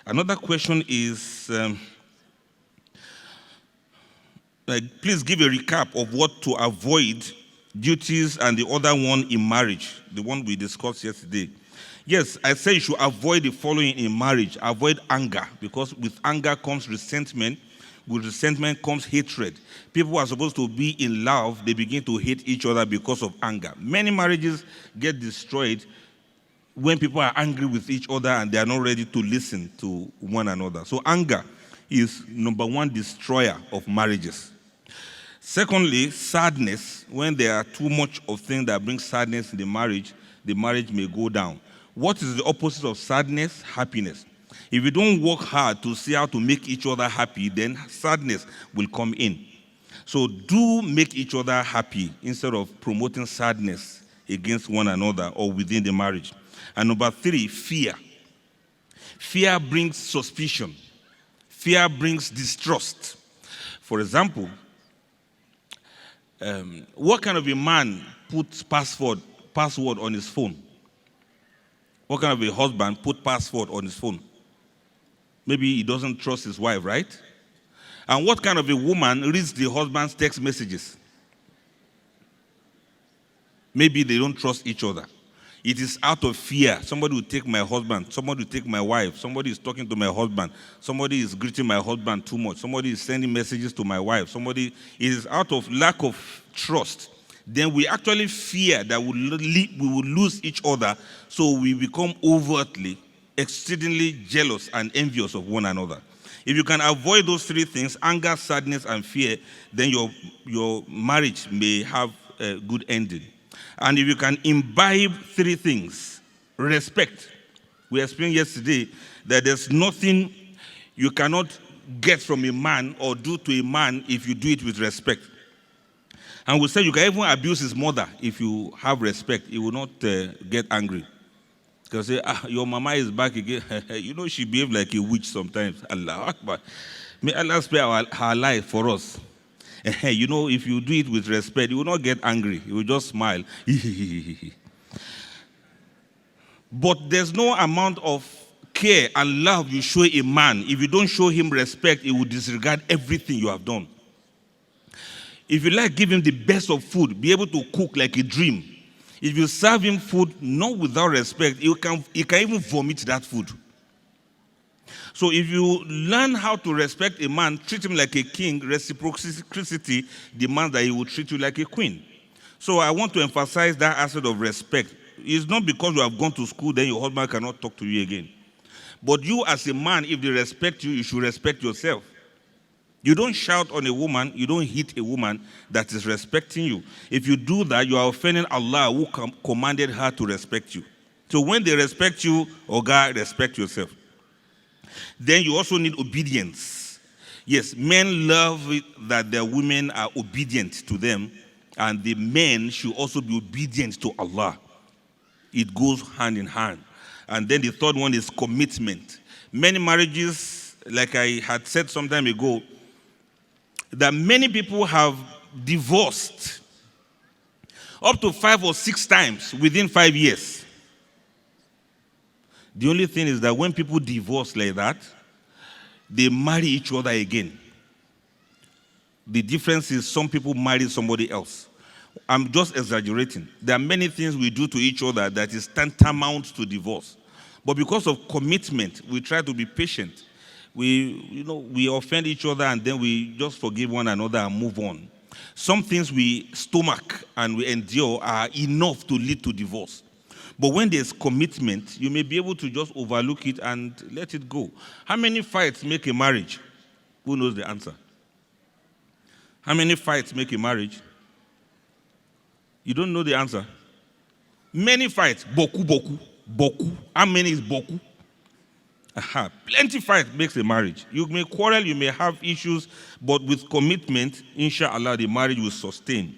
Another question is, please give a recap of what to avoid, duties, and the other one in marriage, the one we discussed yesterday. Yes, I say you should avoid the following in marriage. Avoid anger, because with anger comes resentment. With resentment comes hatred. People who are supposed to be in love, they begin to hate each other because of anger. Many marriages get destroyed when people are angry with each other and they are not ready to listen to one another. So anger is number one destroyer of marriages. Secondly, sadness. When there are too much of things that bring sadness in the marriage may go down. What is the opposite of sadness? Happiness. If you don't work hard to see how to make each other happy, then sadness will come in. So do make each other happy instead of promoting sadness against one another or within the marriage. And number three, fear. Fear brings suspicion. Fear brings distrust. For example, what kind of a man puts password on his phone? What kind of a husband put password on his phone? Maybe he doesn't trust his wife, right? And what kind of a woman reads the husband's text messages? Maybe they don't trust each other. It is out of fear. Somebody will take my husband. Somebody will take my wife. Somebody is talking to my husband. Somebody is greeting my husband too much. Somebody is sending messages to my wife. It is out of lack of trust. Then we actually fear that we will lose each other, so we become overtly, exceedingly jealous and envious of one another. If you can avoid those three things, anger, sadness, and fear, then your marriage may have a good ending. And if you can imbibe three things, respect. We explained yesterday that there's nothing you cannot get from a man or do to a man if you do it with respect. And we said you can even abuse his mother if you have respect. He will not get angry. Because say, your mama is back again. She behaves like a witch sometimes. Allah Akbar. May Allah spare her life for us. If you do it with respect, you will not get angry. You will just smile. But there's no amount of care and love you show a man. If you don't show him respect, he will disregard everything you have done. If you give him the best of food, be able to cook like a dream. If you serve him food not without respect, he can even vomit that food. So if you learn how to respect a man, treat him like a king, reciprocity demands that he will treat you like a queen. So I want to emphasize that aspect of respect. It's not because you have gone to school, then your husband cannot talk to you again. But you as a man, if they respect you, you should respect yourself. You don't shout on a woman, you don't hit a woman that is respecting you. If you do that, you are offending Allah who commanded her to respect you. So when they respect you, God, respect yourself. Then you also need obedience. Yes, men love it that their women are obedient to them, and the men should also be obedient to Allah. It goes hand in hand. And then the third one is commitment. Many marriages, like I had said some time ago, that many people have divorced up to 5 or 6 times within 5 years. The only thing is that when people divorce like that, they marry each other again. The difference is some people marry somebody else. I'm just exaggerating. There are many things we do to each other that is tantamount to divorce. But because of commitment, we try to be patient. We offend each other and then we just forgive one another and move on. Some things we stomach and we endure are enough to lead to divorce. But when there's commitment, you may be able to just overlook it and let it go. How many fights make a marriage? Who knows the answer? How many fights make a marriage? You don't know the answer? Many fights. Boku. How many is boku? Plenty fight makes a marriage. You may quarrel, you may have issues, but with commitment, inshallah, the marriage will sustain.